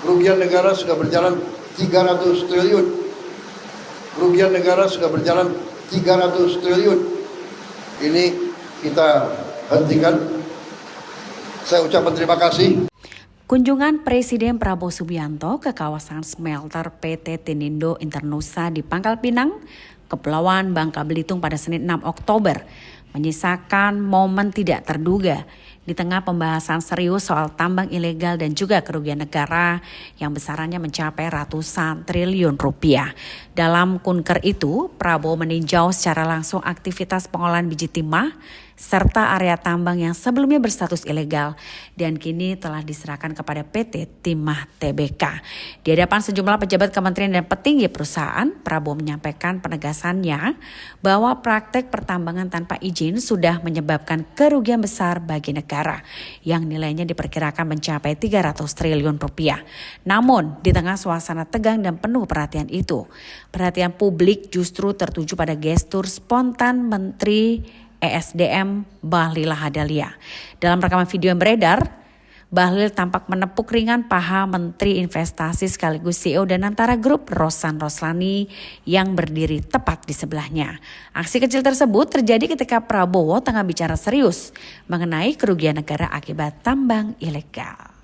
Kerugian negara sudah berjalan 300 triliun. Kerugian negara sudah berjalan 300 triliun. Ini kita hentikan. Saya ucapkan terima kasih. Kunjungan Presiden Prabowo Subianto ke kawasan smelter PT Tinindo Internusa di Pangkal Pinang, Kepulauan Bangka Belitung pada Senin 6 Oktober menyisakan momen tidak terduga di tengah pembahasan serius soal tambang ilegal dan juga kerugian negara yang besarannya mencapai ratusan triliun rupiah. Dalam kunker itu, Prabowo meninjau secara langsung aktivitas pengolahan biji timah serta area tambang yang sebelumnya berstatus ilegal dan kini telah diserahkan kepada PT Timah Tbk. Di hadapan sejumlah pejabat kementerian dan petinggi perusahaan, Prabowo menyampaikan penegasannya bahwa praktek pertambangan tanpa izin sudah menyebabkan kerugian besar bagi negara yang nilainya diperkirakan mencapai 300 triliun rupiah. Namun, di tengah suasana tegang dan penuh perhatian itu, perhatian publik justru tertuju pada gestur spontan Menteri ESDM Bahlil Lahadalia. Dalam rekaman video yang beredar, Bahlil tampak menepuk ringan paha Menteri Investasi sekaligus CEO Danantara Group Rosan Roslani yang berdiri tepat di sebelahnya. Aksi kecil tersebut terjadi ketika Prabowo tengah bicara serius mengenai kerugian negara akibat tambang ilegal.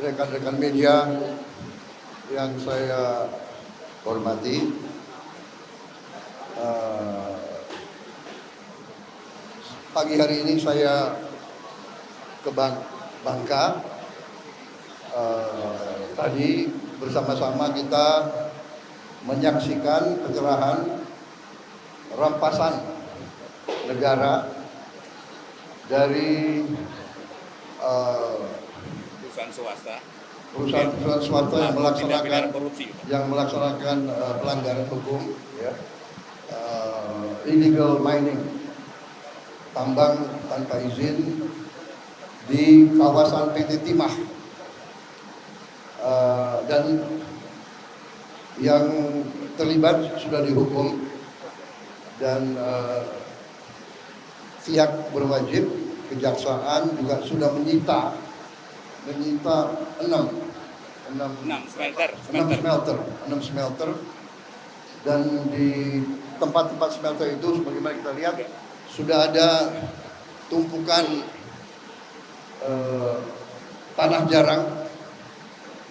Rekan-rekan media yang saya hormati, pagi hari ini saya ke Bangka. Tadi bersama-sama kita menyaksikan penyerahan rampasan negara dari perusahaan swasta yang melaksanakan pelanggaran hukum, ya. Illegal mining, tambang tanpa izin di kawasan PT Timah, dan yang terlibat sudah dihukum dan pihak berwajib, kejaksaan juga sudah menyita 6 smelter, dan di tempat-tempat smelter itu sebagaimana kita lihat sudah ada tumpukan tanah jarang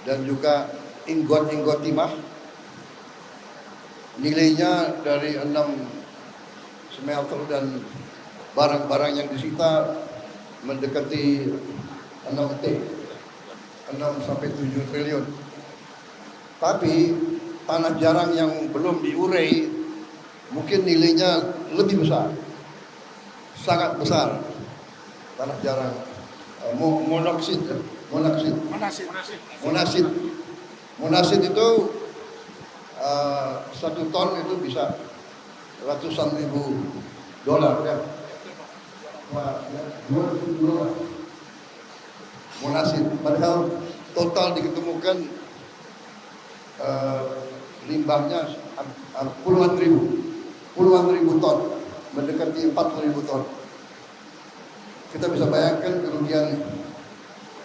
dan juga inggot-inggot timah. Nilainya dari 6 smelter dan barang-barang yang disita mendekati 6 sampai 7 triliun. Tapi tanah jarang yang belum diurai mungkin nilainya lebih besar, sangat besar. Tanah jarang monoksid itu 1 ton itu bisa ratusan ribu dolar, ya. Monasid, padahal total diketemukan limbahnya puluhan ribu ton, mendekati 40.000 ton. Kita bisa bayangkan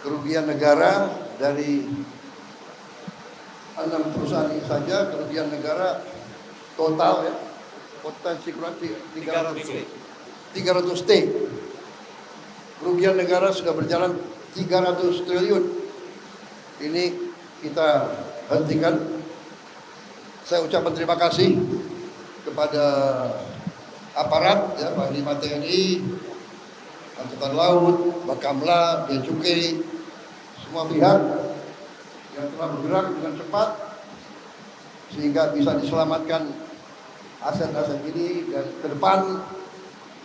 kerugian negara dari 6 perusahaan ini saja, kerugian negara total, ya, potensi kurang 300 T. Kerugian negara sudah berjalan 300 triliun. Ini kita hentikan. Saya ucapkan terima kasih kepada aparat, ya, Panglima TNI, Angkatan Laut, Bakamla, Bea Cukai, semua pihak yang telah bergerak dengan cepat sehingga bisa diselamatkan aset-aset ini, dan ke depan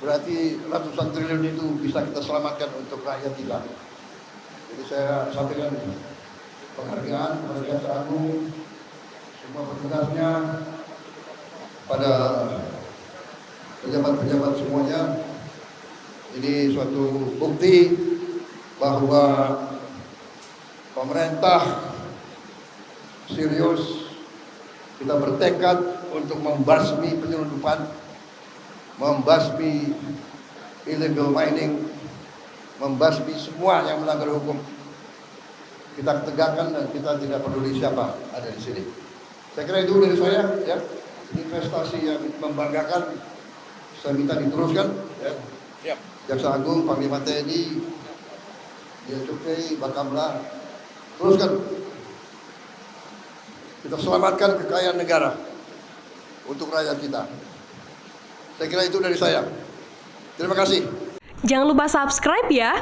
berarti ratusan triliun itu bisa kita selamatkan untuk rakyat kita. Jadi saya sampaikan penghargaan kepada Jaksa Agung, semua petugasnya, pada pejabat-pejabat semuanya. Ini suatu bukti bahwa pemerintah serius, kita bertekad untuk membasmi penyelundupan, membasmi illegal mining, membasmi semua yang melanggar hukum. Kita tegakkan dan kita tidak peduli siapa ada di sini. Saya kira itu dari saya, ya. Ini prestasi yang membanggakan. Saya minta diteruskan, ya. Siap. Jaksa Agung, Panglima TNI, Bea Cukai, Bakamla, teruskan. Kita selamatkan kekayaan negara untuk rakyat kita. Saya kira itu dari saya. Terima kasih. Jangan lupa subscribe ya.